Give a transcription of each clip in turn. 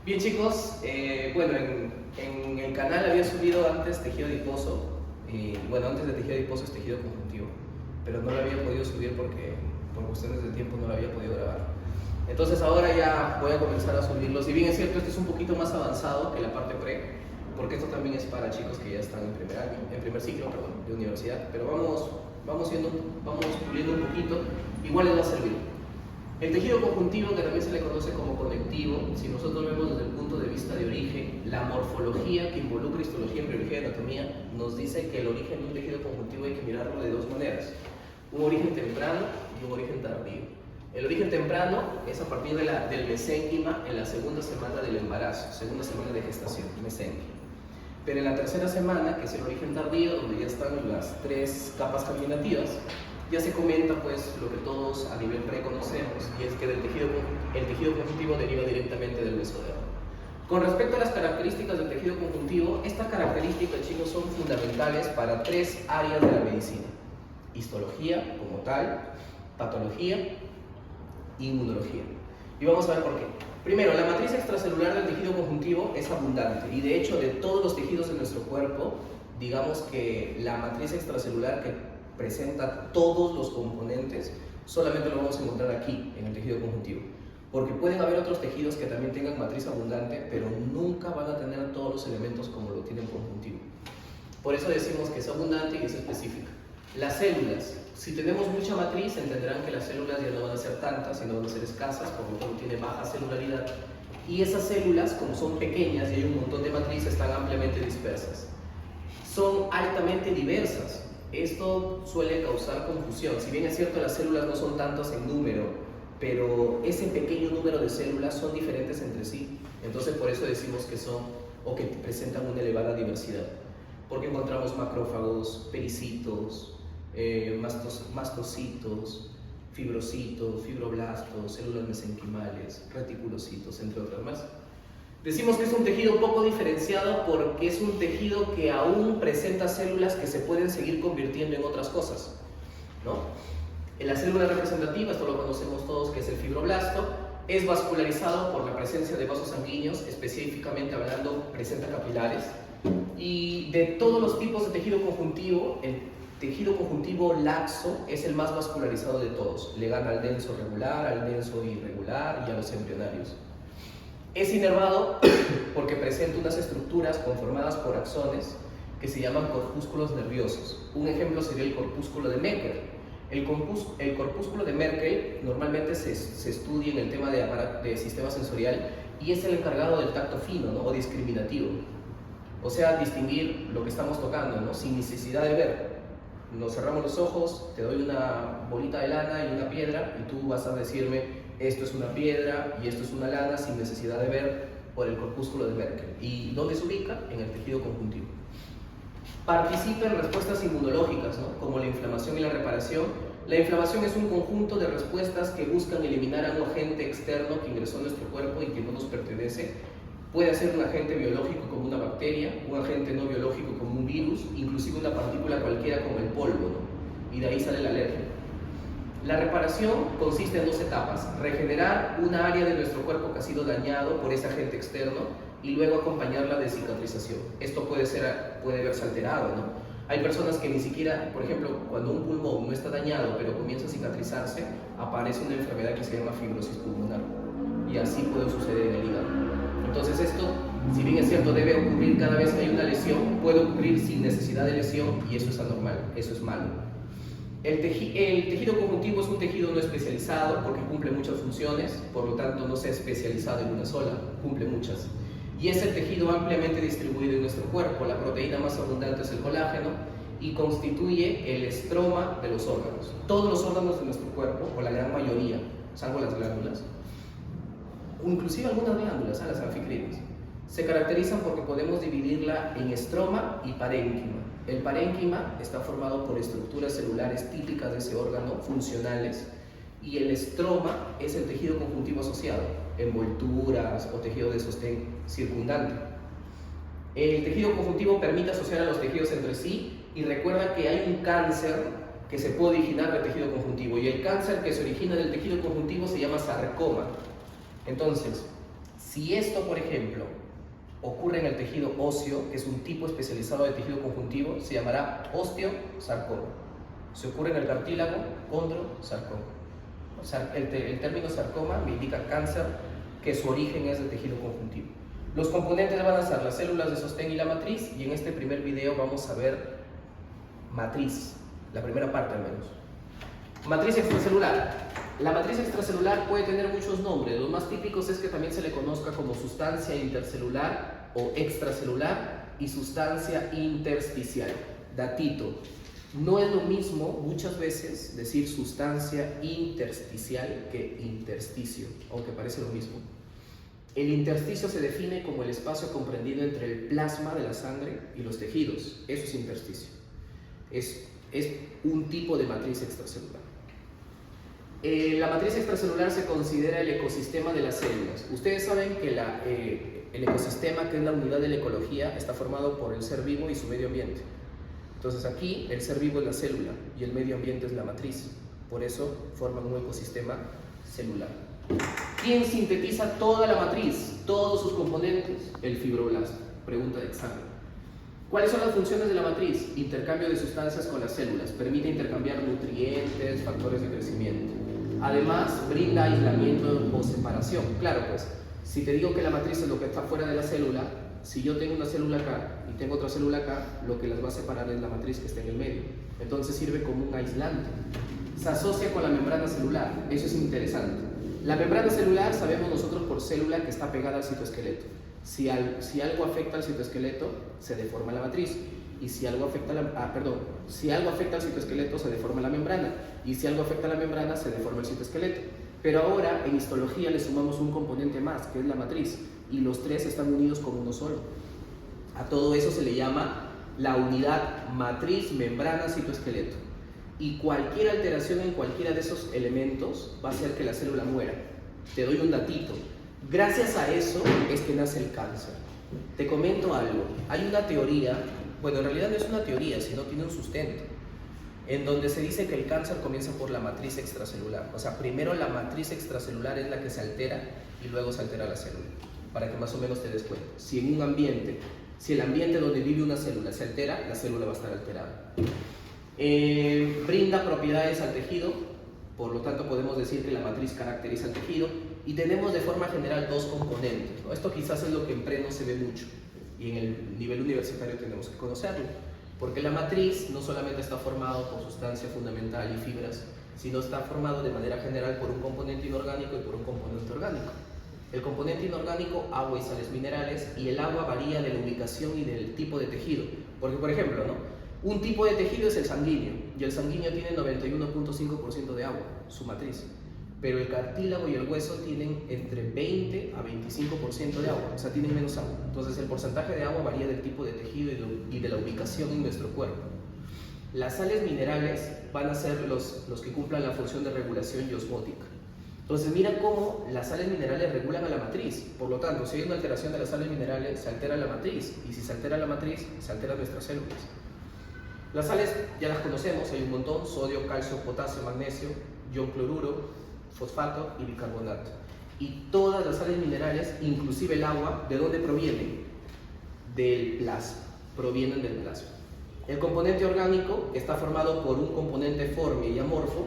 Bien chicos, bueno, en el canal había subido antes tejido adiposo, bueno, antes de tejido adiposo es tejido conjuntivo, pero no lo había podido subir porque por cuestiones de tiempo no lo había podido grabar. Entonces ahora ya voy a comenzar a subirlo. Si bien es cierto, este es un poquito más avanzado que la parte pre, porque esto también es para chicos que ya están en primer año, en primer ciclo, perdón, de universidad, pero vamos puliendo un poquito, igual les va a servir. El tejido conjuntivo, que también se le conoce como conectivo, si nosotros vemos desde el punto de vista de origen, la morfología que involucra histología, embriología y anatomía nos dice que el origen de un tejido conjuntivo hay que mirarlo de dos maneras: un origen temprano y un origen tardío. El origen temprano es a partir del mesénquima en la segunda semana del embarazo, segunda semana de gestación, mesénquima. Pero en la tercera semana, que es el origen tardío, donde ya están las tres capas germinativas, ya se comenta pues lo que todos a nivel preconocemos, y es que el tejido conjuntivo deriva directamente del mesodero. Con respecto a las características del tejido conjuntivo, estas características, chicos, son fundamentales para tres áreas de la medicina: histología como tal, patología y inmunología. Y vamos a ver por qué. Primero, la matriz extracelular del tejido conjuntivo es abundante, y de hecho de todos los tejidos de nuestro cuerpo, digamos que la matriz extracelular que presenta todos los componentes solamente lo vamos a encontrar aquí, en el tejido conjuntivo. Porque pueden haber otros tejidos que también tengan matriz abundante, pero nunca van a tener todos los elementos como lo tiene el conjuntivo. Por eso decimos que es abundante y es específica. Las células, si tenemos mucha matriz, entenderán que las células ya no van a ser tantas, sino van a ser escasas, por lo tanto tiene baja celularidad. Y esas células, como son pequeñas y hay un montón de matriz, están ampliamente dispersas. Son altamente diversas. Esto suele causar confusión. Si bien es cierto, las células no son tantas en número, pero ese pequeño número de células son diferentes entre sí. Entonces por eso decimos que son o que presentan una elevada diversidad. Porque encontramos macrófagos, pericitos, mastocitos, fibrocitos, fibroblastos, células mesenquimales, reticulocitos, entre otras más. Decimos que es un tejido poco diferenciado porque es un tejido que aún presenta células que se pueden seguir convirtiendo en otras cosas, ¿no? En la célula representativa, esto lo conocemos todos, que es el fibroblasto, es vascularizado por la presencia de vasos sanguíneos, específicamente hablando, presenta capilares. Y de todos los tipos de tejido conjuntivo, el tejido conjuntivo laxo es el más vascularizado de todos. Le gana al denso regular, al denso irregular y a los embrionarios. Es inervado porque presenta unas estructuras conformadas por axones que se llaman corpúsculos nerviosos. Un ejemplo sería el corpúsculo de Meckel. El corpúsculo de Meckel normalmente se estudia en el tema de sistema sensorial y es el encargado del tacto fino, ¿no? O discriminativo. O sea, distinguir lo que estamos tocando, ¿no? Sin necesidad de ver. Nos cerramos los ojos, te doy una bolita de lana y una piedra y tú vas a decirme: esto es una piedra y esto es una lana, sin necesidad de ver, por el corpúsculo de Meckel. ¿Y dónde se ubica? En el tejido conjuntivo. Participa en respuestas inmunológicas, ¿no? Como la inflamación y la reparación. La inflamación es un conjunto de respuestas que buscan eliminar a un agente externo que ingresó a nuestro cuerpo y que no nos pertenece. Puede ser un agente biológico como una bacteria, un agente no biológico como un virus, inclusive una partícula cualquiera como el polvo, ¿no? Y de ahí sale la alergia. La reparación consiste en dos etapas: regenerar una área de nuestro cuerpo que ha sido dañado por ese agente externo y luego acompañarla de cicatrización. Esto puede verse alterado, ¿no? Hay personas que ni siquiera, por ejemplo, cuando un pulmón no está dañado pero comienza a cicatrizarse, aparece una enfermedad que se llama fibrosis pulmonar, y así puede suceder en el hígado. Entonces esto, si bien es cierto, debe ocurrir cada vez que hay una lesión, puede ocurrir sin necesidad de lesión y eso es anormal, eso es malo. El tejido conjuntivo es un tejido no especializado porque cumple muchas funciones, por lo tanto no se ha especializado en una sola, cumple muchas. Y es el tejido ampliamente distribuido en nuestro cuerpo. La proteína más abundante es el colágeno y constituye el estroma de los órganos. Todos los órganos de nuestro cuerpo, o la gran mayoría, salvo las glándulas, o inclusive algunas glándulas, las anficrinas, se caracterizan porque podemos dividirla en estroma y parénquima. El parénquima está formado por estructuras celulares típicas de ese órgano, funcionales, y el estroma es el tejido conjuntivo asociado, envolturas o tejido de sostén circundante. El tejido conjuntivo permite asociar a los tejidos entre sí, y recuerda que hay un cáncer que se puede originar del tejido conjuntivo, y el cáncer que se origina del tejido conjuntivo se llama sarcoma. Entonces, Si esto, por ejemplo, ocurre en el tejido óseo, que es un tipo especializado de tejido conjuntivo, se llamará osteosarcoma. Si ocurre en el cartílago, condrosarcoma. O sea, el término sarcoma me indica cáncer, que su origen es de tejido conjuntivo. Los componentes van a ser las células de sostén y la matriz, y en este primer video vamos a ver matriz, la primera parte al menos. Matriz extracelular. La matriz extracelular puede tener muchos nombres. Los más típicos es que también se le conozca como sustancia intercelular o extracelular y sustancia intersticial. Datito, no es lo mismo muchas veces decir sustancia intersticial que intersticio, aunque parece lo mismo. El intersticio se define como el espacio comprendido entre el plasma de la sangre y los tejidos. Eso es intersticio. Es un tipo de matriz extracelular. La matriz extracelular se considera el ecosistema de las células. Ustedes saben que el ecosistema, que es la unidad de la ecología, está formado por el ser vivo y su medio ambiente. Entonces aquí el ser vivo es la célula y el medio ambiente es la matriz. Por eso forman un ecosistema celular. ¿Quién sintetiza toda la matriz, todos sus componentes? El fibroblasto. Pregunta de examen. ¿Cuáles son las funciones de la matriz? Intercambio de sustancias con las células. Permite intercambiar nutrientes, factores de crecimiento. Además, brinda aislamiento o separación. Claro, pues, si te digo que la matriz es lo que está fuera de la célula, si yo tengo una célula acá y tengo otra célula acá, lo que las va a separar es la matriz que está en el medio. Entonces sirve como un aislante. Se asocia con la membrana celular. Eso es interesante. La membrana celular sabemos nosotros por célula que está pegada al citoesqueleto. Si algo afecta al citoesqueleto, se deforma la matriz. Y si algo afecta si algo afecta al citoesqueleto, se deforma la membrana. Y si algo afecta a la membrana, se deforma el citoesqueleto. Pero ahora en histología le sumamos un componente más, que es la matriz. Y los tres están unidos como uno solo. A todo eso se le llama la unidad matriz, membrana, citoesqueleto. Y cualquier alteración en cualquiera de esos elementos va a hacer que la célula muera. Te doy un datito. Gracias a eso es que nace el cáncer. Te comento algo. Hay una teoría, bueno, en realidad no es una teoría, sino tiene un sustento, en donde se dice que el cáncer comienza por la matriz extracelular. O sea, primero la matriz extracelular es la que se altera y luego se altera la célula. Para que más o menos te des cuenta. Si el ambiente donde vive una célula se altera, la célula va a estar alterada. Brinda propiedades al tejido, por lo tanto podemos decir que la matriz caracteriza el tejido, y tenemos de forma general dos componentes, ¿no? Esto quizás es lo que en pre no se ve mucho y en el nivel universitario tenemos que conocerlo, porque la matriz no solamente está formado por sustancia fundamental y fibras, sino está formado de manera general por un componente inorgánico y por un componente orgánico. El componente inorgánico, agua y sales minerales, y el agua varía de la ubicación y del tipo de tejido, porque por ejemplo, ¿no? Un tipo de tejido es el sanguíneo, y el sanguíneo tiene 91.5% de agua, su matriz. Pero el cartílago y el hueso tienen entre 20 a 25% de agua, o sea, tienen menos agua. Entonces el porcentaje de agua varía del tipo de tejido y de la ubicación en nuestro cuerpo. Las sales minerales van a ser los que cumplan la función de regulación y osmótica. Entonces mira cómo las sales minerales regulan a la matriz. Por lo tanto, si hay una alteración de las sales minerales, se altera la matriz. Y si se altera la matriz, se alteran nuestras células. Las sales ya las conocemos, hay un montón: sodio, calcio, potasio, magnesio, ion cloruro, fosfato y bicarbonato. Y todas las sales minerales, inclusive el agua, ¿de dónde provienen? Del plasma, provienen del plasma. El componente orgánico está formado por un componente forme y amorfo.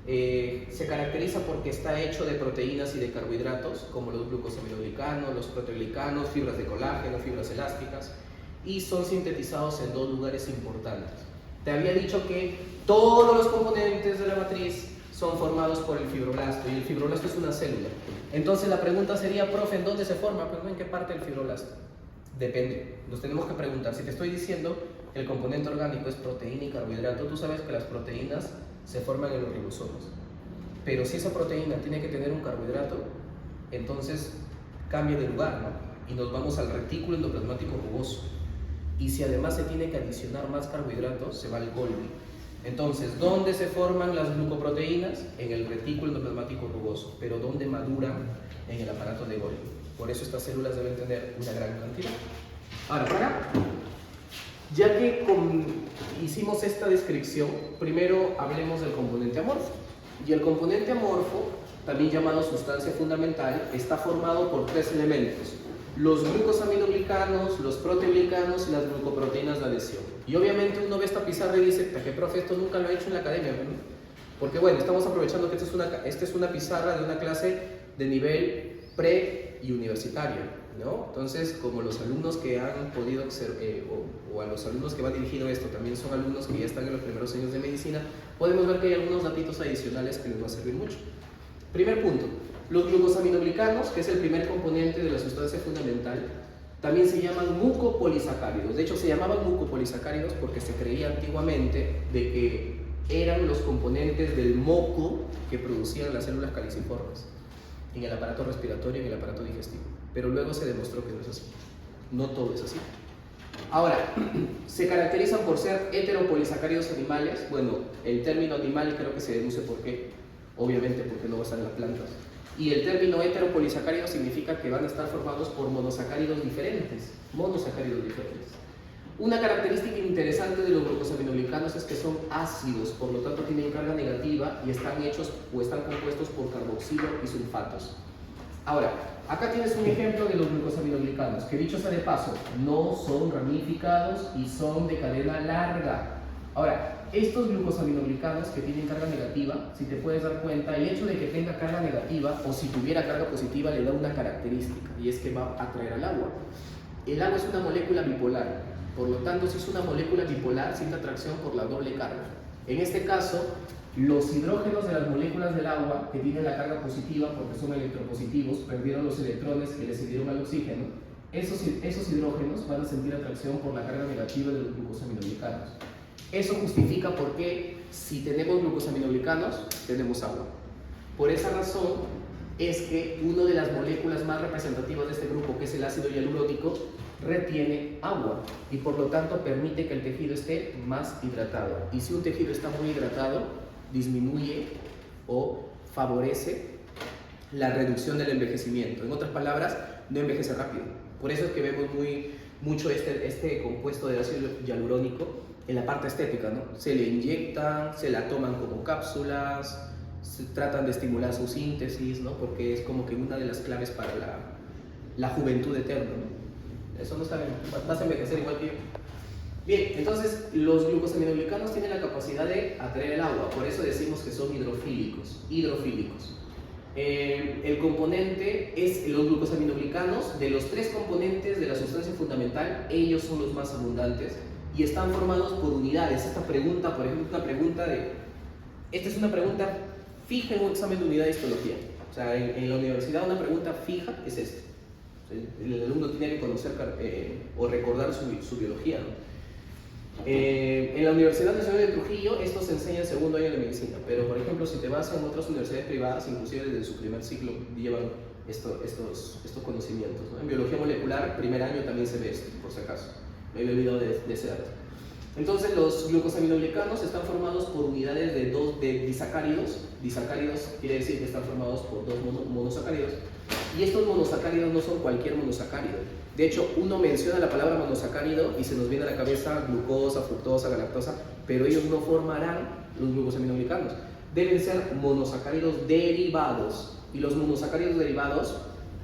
Se caracteriza porque está hecho de proteínas y de carbohidratos, como los glucosaminoglicanos, los proteoglicanos, fibras de colágeno, fibras elásticas, y son sintetizados en dos lugares importantes. Te había dicho que todos los componentes de la matriz son formados por el fibroblasto, y el fibroblasto es una célula. Entonces la pregunta sería, profe, ¿en dónde se forma? Pues no, ¿en qué parte del fibroblasto? Depende, nos tenemos que preguntar. Si te estoy diciendo que el componente orgánico es proteína y carbohidrato, tú sabes que las proteínas se forman en los ribosomas. Pero si esa proteína tiene que tener un carbohidrato, entonces cambia de lugar, ¿no? Y nos vamos al retículo endoplasmático rugoso. Y si además se tiene que adicionar más carbohidratos, se va al Golgi. Entonces, ¿dónde se forman las glucoproteínas? En el retículo endoplasmático rugoso. Pero ¿dónde maduran? En el aparato de Golgi. Por eso estas células deben tener una gran cantidad. Ahora, ya que hicimos esta descripción, primero hablemos del componente amorfo. Y el componente amorfo también llamado sustancia fundamental, está formado por tres elementos: los glucosaminoglicanos, los proteoglicanos y las glucoproteínas de adhesión. Y obviamente uno ve esta pizarra y dice, que profe, esto nunca lo he hecho en la academia, ¿no? Porque bueno, estamos aprovechando que esta es una pizarra de una clase de nivel pre y universitario, ¿no? Entonces, como los alumnos que han podido o a los alumnos que va dirigido esto también son alumnos que ya están en los primeros años de medicina, podemos ver que hay algunos datitos adicionales que les va a servir mucho. Primer punto, los glucosaminoglicanos, que es el primer componente de la sustancia fundamental, también se llaman mucopolisacáridos. De hecho, se llamaban mucopolisacáridos porque se creía antiguamente de que eran los componentes del moco que producían las células caliciformes en el aparato respiratorio y en el aparato digestivo. Pero luego se demostró que no es así. No todo es así. Ahora, se caracterizan por ser heteropolisacáridos animales. Bueno, el término animal creo que se deduce por qué. Obviamente porque no va a estar en las plantas. Y el término heteropolisacárido significa que van a estar formados por monosacáridos diferentes. Una característica interesante de los glucosaminoglicanos es que son ácidos, por lo tanto tienen carga negativa y están hechos o están compuestos por carboxilo y sulfatos. Ahora, acá tienes un ejemplo de los glucosaminoglicanos, que dicho sea de paso, no son ramificados y son de cadena larga. Ahora, estos glucosaminoglicanos que tienen carga negativa, si te puedes dar cuenta, el hecho de que tenga carga negativa o si tuviera carga positiva le da una característica, y es que va a atraer al agua. El agua es una molécula bipolar, por lo tanto, si es una molécula bipolar, siente atracción por la doble carga. En este caso, los hidrógenos de las moléculas del agua, que tienen la carga positiva porque son electropositivos, perdieron los electrones que les sirvieron al oxígeno, esos hidrógenos van a sentir atracción por la carga negativa de los glucosaminoglicanos. Eso justifica por qué si tenemos glucosaminoglicanos, tenemos agua. Por esa razón es que una de las moléculas más representativas de este grupo, que es el ácido hialurónico, retiene agua y por lo tanto permite que el tejido esté más hidratado. Y si un tejido está muy hidratado, disminuye o favorece la reducción del envejecimiento. En otras palabras, no envejece rápido. Por eso es que vemos mucho este compuesto de ácido hialurónico en la parte estética, ¿no? Se le inyectan, se la toman como cápsulas, se tratan de estimular su síntesis, ¿no? Porque es como que una de las claves para la juventud eterna, ¿no? Eso no está bien, vas a envejecer igual que yo. Bien, entonces los glucosaminoglicanos tienen la capacidad de atraer el agua, por eso decimos que son hidrofílicos. El componente es los glucosaminoglicanos. De los tres componentes de la sustancia fundamental, ellos son los más abundantes y están formados por unidades. Esta pregunta, por ejemplo, esta es una pregunta fija en un examen de unidad de histología. O sea, en la universidad una pregunta fija es esta. El alumno tiene que conocer o recordar su biología, ¿no? En la Universidad Nacional de Trujillo esto se enseña en segundo año de medicina, pero por ejemplo si te vas en otras universidades privadas, inclusive desde su primer ciclo llevan estos conocimientos, ¿no? En biología molecular, primer año también se ve esto, por si acaso, me había olvidado de ese dato. Entonces los glucosaminoglicanos están formados por unidades de disacáridos. Disacáridos quiere decir que están formados por dos monosacáridos. Y estos monosacáridos no son cualquier monosacárido. De hecho, uno menciona la palabra monosacárido y se nos viene a la cabeza glucosa, fructosa, galactosa, pero ellos no formarán los glucosaminoglicanos. Deben ser monosacáridos derivados. Y los monosacáridos derivados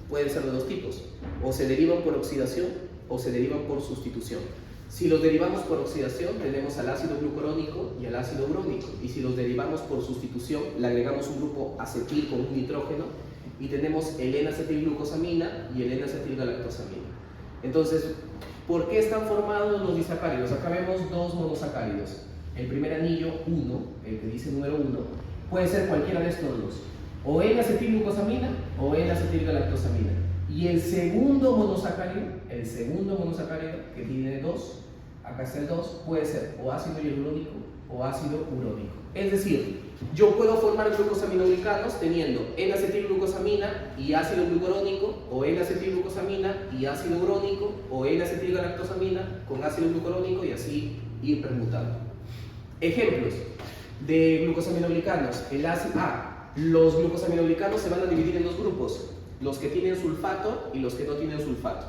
pueden ser de dos tipos. O se derivan por oxidación o se derivan por sustitución. Si los derivamos por oxidación, tenemos al ácido glucurónico y al ácido urónico. Y si los derivamos por sustitución, le agregamos un grupo acetil con un nitrógeno y tenemos el N-acetilglucosamina y el N-acetilgalactosamina. Entonces, ¿por qué están formados los disacáridos? Acá vemos dos monosacáridos. El primer anillo, 1, el que dice número 1, puede ser cualquiera de estos dos. O N-acetilglucosamina o N-acetilgalactosamina. Y el segundo monosacárido, que tiene 2, acá está el 2, puede ser o ácido hialurónico o ácido urónico. Es decir, yo puedo formar glucosaminoglicanos teniendo N-acetilglucosamina y ácido glucurónico, o N-acetilglucosamina y ácido urónico, o N-acetilgalactosamina con ácido glucurónico, y así ir permutando. Ejemplos de glucosaminoglicanos. Los glucosaminoglicanos se van a dividir en dos grupos: los que tienen sulfato y los que no tienen sulfato.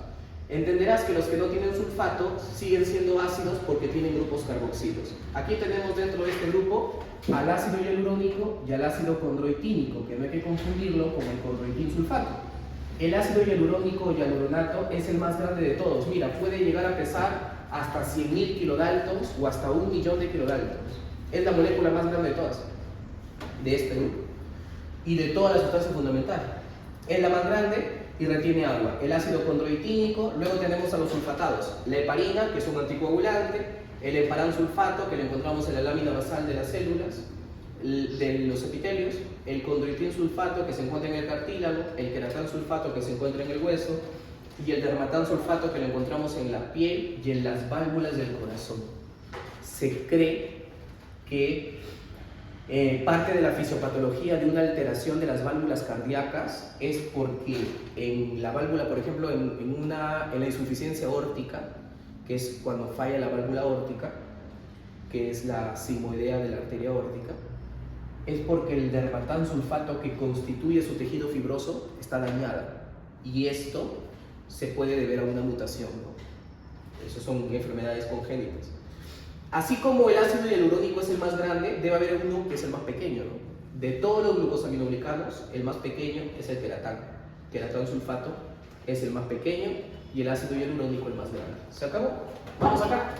Entenderás que los que no tienen sulfato siguen siendo ácidos porque tienen grupos carboxilos. Aquí tenemos dentro de este grupo al ácido hialurónico y al ácido condroitínico, que no hay que confundirlo con el condroitin sulfato. El ácido hialurónico o hialuronato es el más grande de todos. Mira, puede llegar a pesar hasta 100.000 kilodaltons o hasta 1.000.000 de kilodaltons. Es la molécula más grande de todas, de este grupo, y de toda la sustancia fundamental. Es la más grande y retiene agua. El ácido condroitínico, luego tenemos a los sulfatados, la heparina, que es un anticoagulante, el heparan sulfato, que lo encontramos en la lámina basal de las células, de los epitelios, el condroitin sulfato, que se encuentra en el cartílago, el queratan sulfato, que se encuentra en el hueso, y el dermatan sulfato, que lo encontramos en la piel y en las válvulas del corazón. Se cree que parte de la fisiopatología de una alteración de las válvulas cardíacas es porque en la válvula, por ejemplo, en la insuficiencia aórtica, que es cuando falla la válvula aórtica, que es la sigmoidea de la arteria aórtica, es porque el dermatan sulfato que constituye su tejido fibroso está dañada, y esto se puede deber a una mutación, ¿no? Eso son enfermedades congénitas. Así como el ácido hialurónico es el más grande, debe haber uno que es el más pequeño, ¿no? De todos los glucosaminoglicanos, el más pequeño es el queratan. Queratan sulfato es el más pequeño y el ácido hialurónico el más grande. ¿Se acabó? Vamos acá.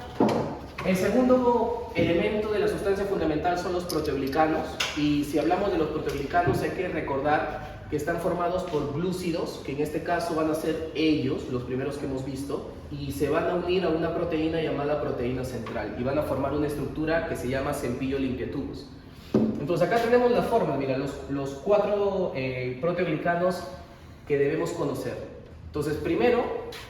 El segundo elemento de la sustancia fundamental son los proteoglicanos, y si hablamos de los proteoglicanos hay que recordar que están formados por glúcidos, que en este caso van a ser ellos, los primeros que hemos visto, y se van a unir a una proteína llamada proteína central, y van a formar una estructura que se llama cepillo limpiatubos. Entonces acá tenemos la forma, mira, los cuatro proteoglicanos que debemos conocer. Entonces primero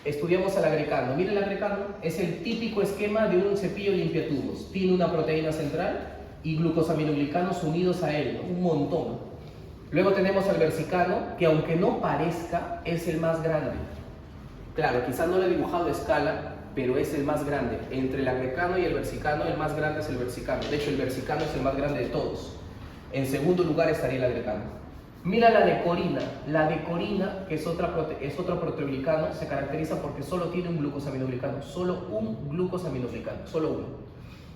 estudiamos al agrecano. Mira, el agrecano es el típico esquema de un cepillo limpiatubos. Tiene una proteína central y glucosaminoglicanos unidos a él, ¿no? Un montón. Luego tenemos al versicano, que aunque no parezca, es el más grande. Claro, quizás no lo he dibujado a escala, pero es el más grande. Entre el agrecano y el versicano, el más grande es el versicano. De hecho, el versicano es el más grande de todos. En segundo lugar estaría el agrecano. Mira la decorina. La decorina, que es otro proteoglicano, se caracteriza porque solo tiene un glucosaminoglicano. Solo un glucosaminoglicano, solo uno.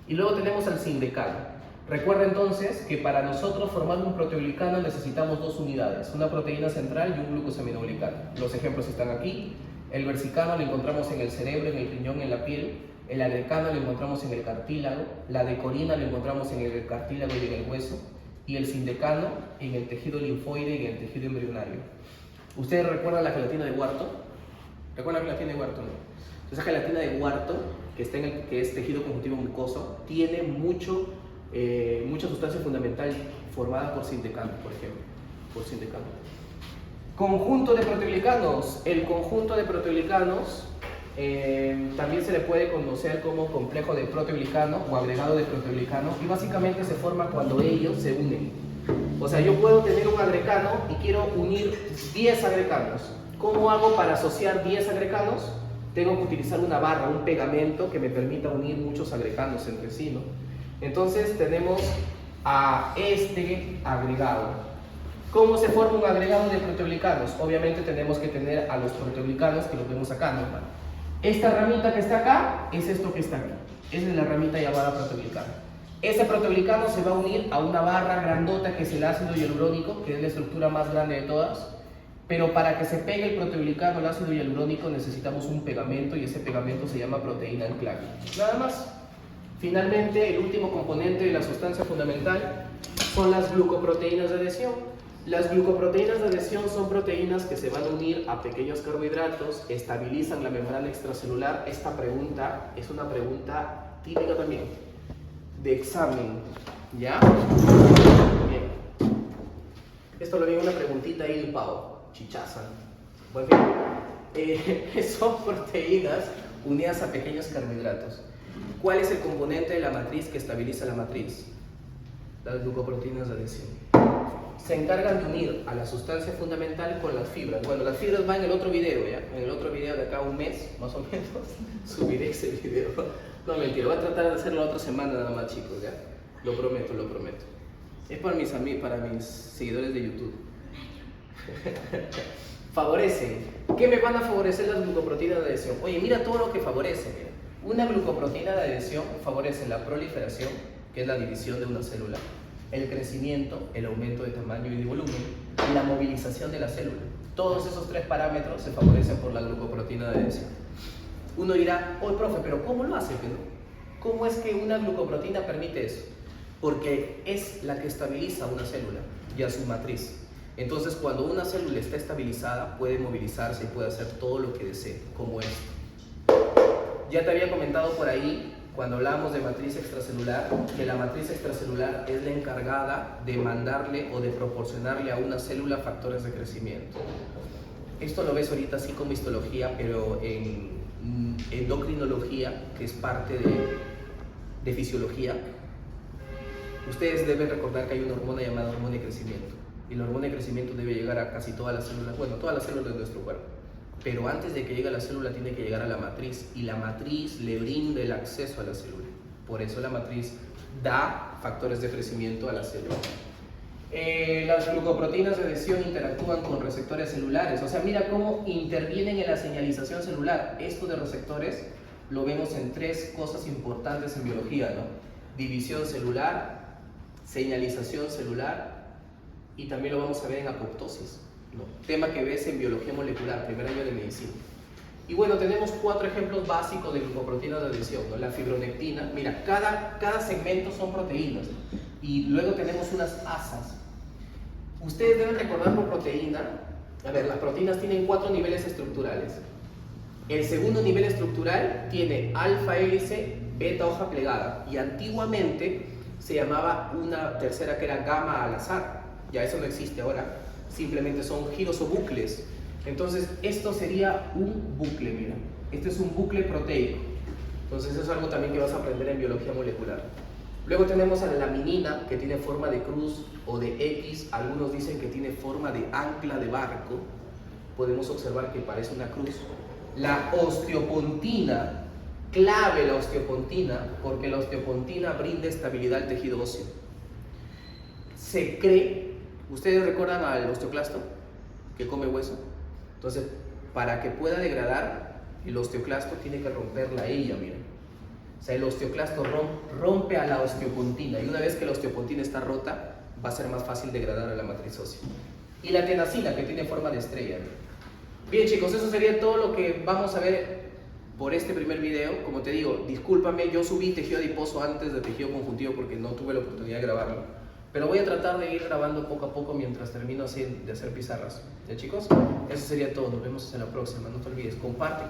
Y luego tenemos al sindecano. Recuerda entonces que para nosotros formar un proteoglicano necesitamos dos unidades, una proteína central y un glucosaminoglicano. Los ejemplos están aquí. El versicano lo encontramos en el cerebro, en el riñón, en la piel. El agrecano lo encontramos en el cartílago. La decorina lo encontramos en el cartílago y en el hueso. Y el sindecano en el tejido linfoide y en el tejido embrionario. ¿Ustedes recuerdan la gelatina de Wharton? ¿Recuerdan la gelatina de Wharton? Esa gelatina de Wharton, que es tejido conjuntivo mucoso, tiene mucha sustancia fundamental formada por sindecano, por ejemplo. Por sindecano. Conjunto de proteoglicanos. El conjunto de proteoglicanos también se le puede conocer como complejo de proteoglicano o agregado de proteoglicano, y básicamente se forma cuando ellos se unen. O sea, yo puedo tener un agrecano y quiero unir 10 agrecanos. ¿Cómo hago para asociar 10 agrecanos? Tengo que utilizar una barra, un pegamento que me permita unir muchos agrecanos entre sí, ¿no? Entonces tenemos a este agregado. ¿Cómo se forma un agregado de proteoglicanos? Obviamente tenemos que tener a los proteoglicanos que los vemos acá, ¿no? Esta ramita que está acá es esto que está aquí. Esa es la ramita llamada proteoglicano. Ese proteoglicano se va a unir a una barra grandota que es el ácido hialurónico, que es la estructura más grande de todas. Pero para que se pegue el proteoglicano al ácido hialurónico necesitamos un pegamento, y ese pegamento se llama proteína anclaje. Nada más. Finalmente, el último componente de la sustancia fundamental son las glucoproteínas de adhesión. Las glucoproteínas de adhesión son proteínas que se van a unir a pequeños carbohidratos, estabilizan la membrana extracelular. Esta pregunta es una pregunta típica también de examen, ¿ya? Bien. Esto lo vi en una preguntita ahí del pavo, chichaza. Bueno, son proteínas unidas a pequeños carbohidratos. ¿Cuál es el componente de la matriz que estabiliza la matriz? Las glucoproteínas de adhesión. Se encargan de unir a la sustancia fundamental con las fibras. Bueno, las fibras van en el otro video, ¿ya? En el otro video de acá a un mes, más o menos, subiré ese video. No, mentira, voy a tratar de hacerlo la otra semana nada más, chicos, ¿ya? Lo prometo, lo prometo. Es para mis seguidores de YouTube. Favorecen ¿Qué me van a favorecer las glucoproteínas de adhesión? Oye, mira todo lo que favorece. Mira. Una glucoproteína de adhesión favorece la proliferación, que es la división de una célula, el crecimiento, el aumento de tamaño y de volumen, y la movilización de la célula. Todos esos tres parámetros se favorecen por la glucoproteína de adhesión. Uno dirá, oye, profe, pero ¿cómo lo hace? ¿Cómo es que una glucoproteína permite eso? Porque es la que estabiliza una célula y a su matriz. Entonces, cuando una célula está estabilizada, puede movilizarse y puede hacer todo lo que desee, como esto. Ya te había comentado por ahí, cuando hablábamos de matriz extracelular, que la matriz extracelular es la encargada de mandarle o de proporcionarle a una célula factores de crecimiento. Esto lo ves ahorita así como histología, pero en endocrinología, que es parte de fisiología, ustedes deben recordar que hay una hormona llamada hormona de crecimiento. Y la hormona de crecimiento debe llegar a casi todas las células, bueno, todas las células de nuestro cuerpo. Pero antes de que llegue a la célula tiene que llegar a la matriz, y la matriz le brinda el acceso a la célula. Por eso la matriz da factores de crecimiento a la célula. Las glucoproteínas de adhesión interactúan con receptores celulares. O sea, mira cómo intervienen en la señalización celular. Esto de receptores lo vemos en tres cosas importantes en biología, ¿no? División celular, señalización celular, y también lo vamos a ver en apoptosis, ¿no? Tema que ves en biología molecular, primer año de medicina. Y bueno, tenemos 4 ejemplos básicos de glucoproteínas de adhesión, ¿no? La fibronectina, mira, cada segmento son proteínas, ¿no? Y luego tenemos unas asas. Ustedes deben recordar por proteína, a ver, las proteínas tienen 4 niveles estructurales. El segundo nivel estructural tiene alfa hélice, beta hoja plegada, y antiguamente se llamaba una tercera que era gamma al azar. Ya eso no existe ahora, simplemente son giros o bucles. Entonces esto sería un bucle, mira, este es un bucle proteico. Entonces eso es algo también que vas a aprender en biología molecular. Luego tenemos a la laminina, que tiene forma de cruz o de X, algunos dicen que tiene forma de ancla de barco, podemos observar que parece una cruz. La osteopontina, clave la osteopontina, porque la osteopontina brinda estabilidad al tejido óseo. Se cree, ¿ustedes recuerdan al osteoclasto que come hueso? Entonces, para que pueda degradar, el osteoclasto tiene que romper la hebilla, miren. O sea, el osteoclasto rompe a la osteopontina, y una vez que la osteopontina está rota, va a ser más fácil degradar a la matriz ósea. Y la tenacina, que tiene forma de estrella. Bien, chicos, eso sería todo lo que vamos a ver por este primer video. Como te digo, discúlpame, yo subí tejido adiposo antes de tejido conjuntivo porque no tuve la oportunidad de grabarlo. Pero voy a tratar de ir grabando poco a poco mientras termino de hacer pizarras. ¿Ya, chicos? Eso sería todo. Nos vemos en la próxima. No te olvides, comparte.